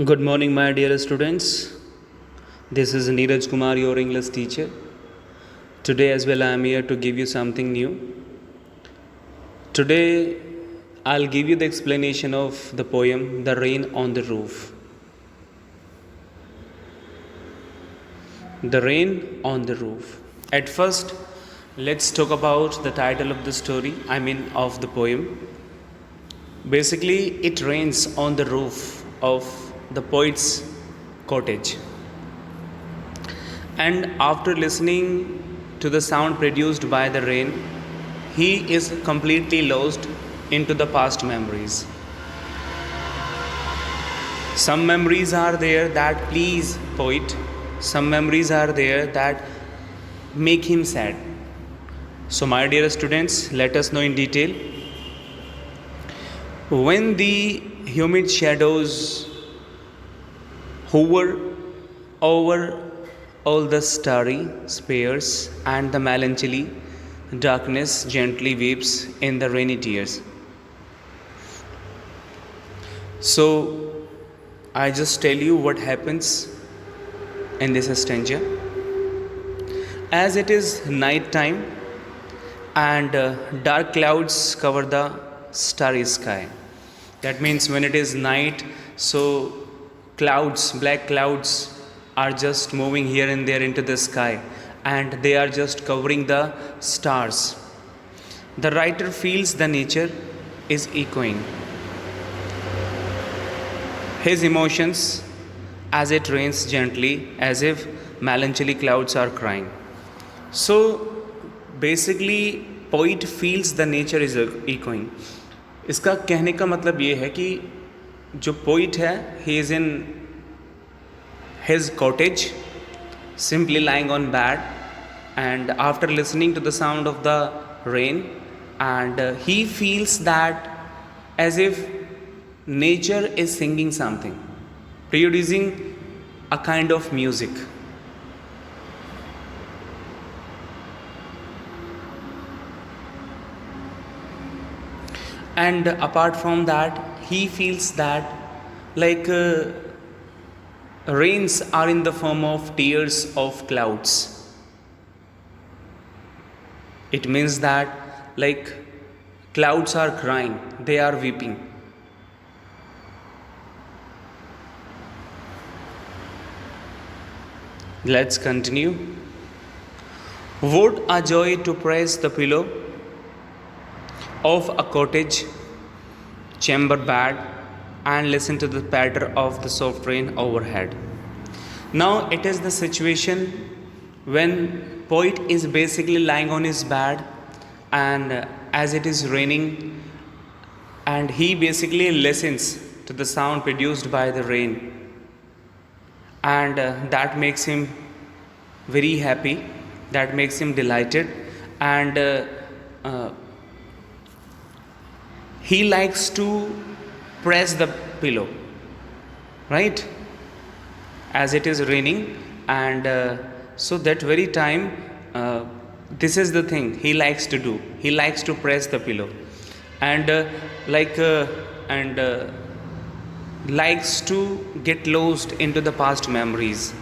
Good morning, my dear students. This is Neeraj Kumar, your English teacher. Today, as well, I am here to give you something new. Today, I'll give you the explanation of the poem The Rain on the Roof. The Rain on the Roof. At first, let's talk about the title of the story, of the poem. Basically, it rains on the roof of the poet's cottage. And after listening to the sound produced by the rain, he is completely lost into the past memories. Some memories are there that please poet, some memories are there that make him sad. So, my dear students, let us know in detail. When the humid shadows hover over all the starry spheres and the melancholy darkness gently weeps in the rainy tears. So, I just tell you what happens in this stanza. As it is night time and dark clouds cover the starry sky. That means when it is night, so clouds, black clouds are just moving here and there into the sky and they are just covering the stars. The writer feels the nature is echoing his emotions as it rains gently, as if melancholy clouds are crying. So basically, poet feels the nature is echoing. इसका कहने का मतलब ये है कि जो poet है he is in his cottage simply lying on bed and after listening to the sound of the rain and he feels that as if nature is singing something, producing a kind of music. And apart from that, he feels that like rains are in the form of tears of clouds. It means that like clouds are crying, they are weeping. Let's continue. What a joy to press the pillow of a cottage chamber bed and listen to the patter of the soft rain overhead. Now it is the situation when poet is basically lying on his bed and as it is raining and he basically listens to the sound produced by the rain and that makes him very happy, that makes him delighted and he likes to press the pillow, right, as it is raining and so that very time this is the thing he likes to do, he likes to press the pillow and likes to get lost into the past memories.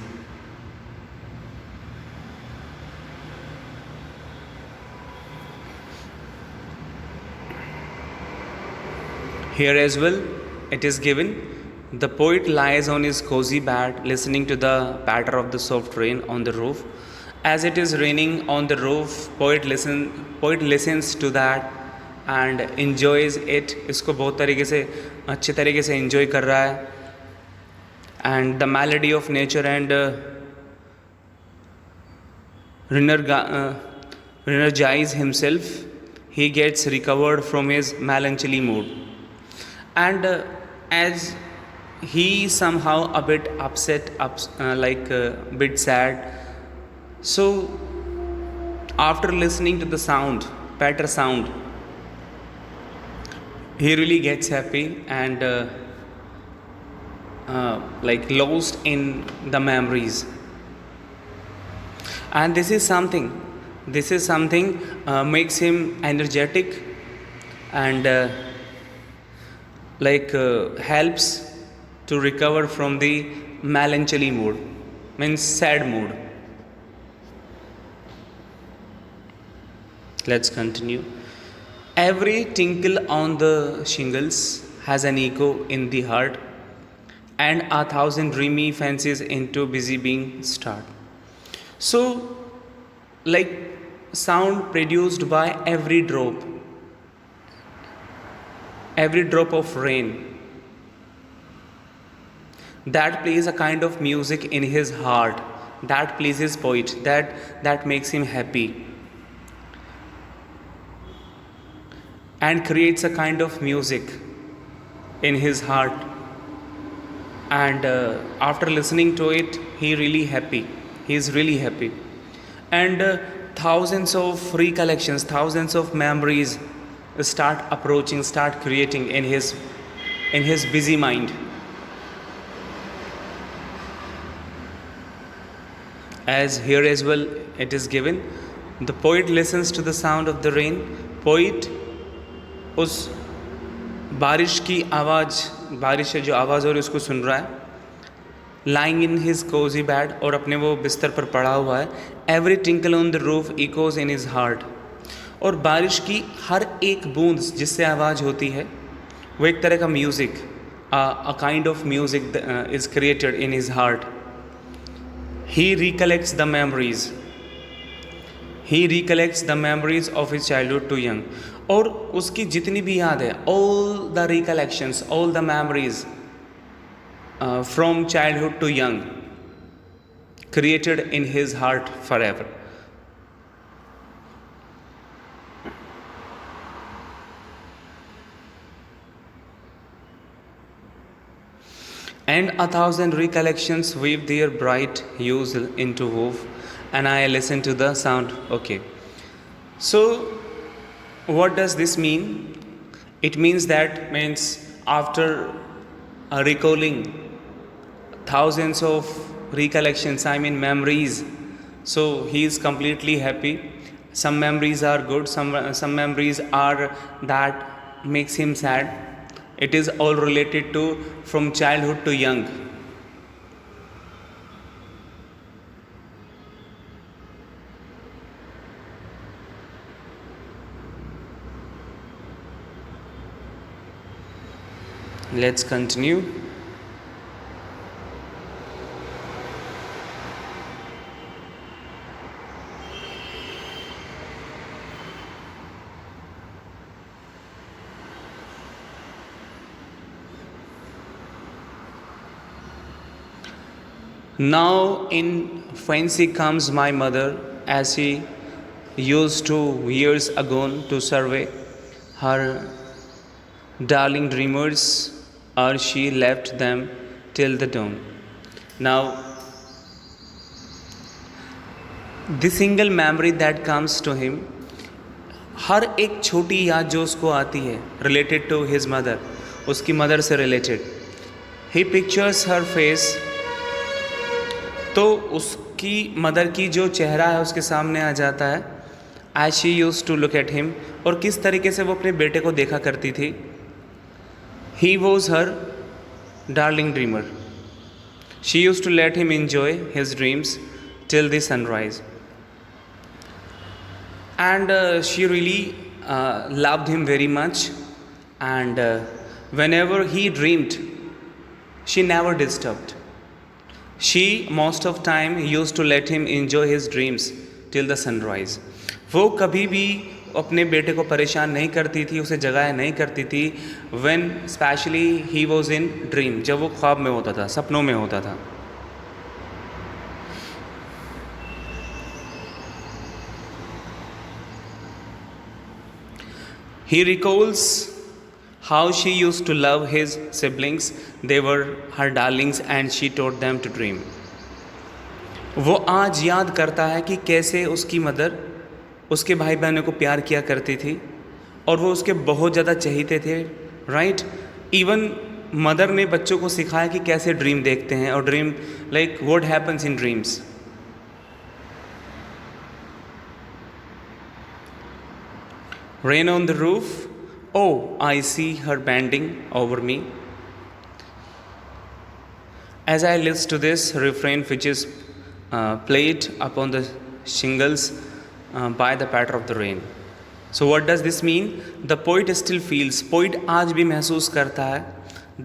Here as well, it is given, the poet lies on his cozy bed listening to the patter of the soft rain on the roof. As it is raining on the roof, poet listens to that and enjoys it. इसको बहुत तरीके से अच्छे तरीके से enjoy कर रहा है. And the melody of nature and re-energize himself. He gets recovered from his melancholy mood. And as he somehow a bit upset, bit sad, so after listening to the sound, patter sound, he really gets happy and lost in the memories. And this is something makes him energetic and helps to recover from the melancholy mood, means sad mood. Let's continue. Every tinkle on the shingles has an echo in the heart, and 1,000 dreamy fancies into busy being start. So, like sound produced by every drop of rain, that plays a kind of music in his heart, that pleases poet, that makes him happy, and creates a kind of music in his heart. And after listening to it, he is really happy. And thousands of recollections, thousands of memories start creating in his busy mind. As here as well it is given, the poet listens to the sound of the rain. Poet उस बारिश की आवाज़, बारिश से जो आवाज़ हो रही है उसको सुन रहा है, lying in his cozy bed, और अपने वो बिस्तर पर पड़ा हुआ है. Every tinkle on the roof echoes in his heart. और बारिश की हर एक बूंद जिससे आवाज़ होती है वो एक तरह का music, a kind of music is created in his heart. He recollects the memories. He recollects the memories of his childhood to young. और उसकी जितनी भी याद है, all the recollections, all the memories from childhood to young, created in his heart forever. And 1,000 recollections weave their bright hues into woof, and I listen to the sound. Okay. So, what does this mean? It means after recalling thousands of recollections, memories, so he is completely happy. Some memories are good, some memories are that makes him sad. It is all related to from childhood to young. Let's continue. Now in fancy comes my mother, as she used to years ago to survey her darling dreamers, or she left them till the dawn. Now, the single memory that comes to him, हर एक छोटी याद जो उसको आती है related to his mother, उसकी mother से related, he pictures her face. तो उसकी मदर की जो चेहरा है उसके सामने आ जाता है, as she used to look at him, और किस तरीके से वो अपने बेटे को देखा करती थी. He was her darling dreamer. She used to let him enjoy his dreams till the sunrise. And she really loved him very much. And whenever he dreamed, she never disturbed. She most of time used to let him enjoy his dreams till the sunrise. वो कभी भी अपने बेटे को परेशान नहीं करती थी, उसे जगाया नहीं करती थी. when especially he was in dream, जब वो ख्वाब में होता था, सपनों में होता था. He recalls how she used to love his siblings. They were her darlings and she taught them to dream. वो आज याद करता है कि कैसे उसकी मदर उसके भाई बहनों को प्यार किया करती थी और वो उसके बहुत ज़्यादा चहीते थे. राइट, इवन मदर ने बच्चों को सिखाया कि कैसे ड्रीम देखते हैं और dream like what happens in dreams. Rain on the roof, oh, I see her bending over me. As I listen to this refrain which is played upon the shingles by the patter of the rain. So what does this mean? The poet still feels, poet आज भी महसूस करता है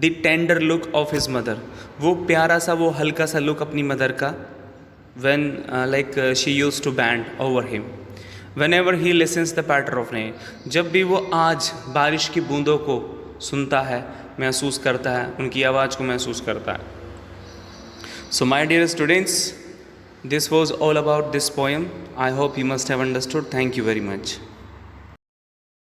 the tender look of his mother, वो प्यारा सा वो हल्का सा look अपनी मदर का, when she used to bend over him. Whenever he listens the patter of rain, जब भी वो आज बारिश की बूंदों को सुनता है, महसूस करता है, उनकी आवाज़ को महसूस करता है. So my dear students, this was all about this poem. I hope you must have understood. Thank you very much.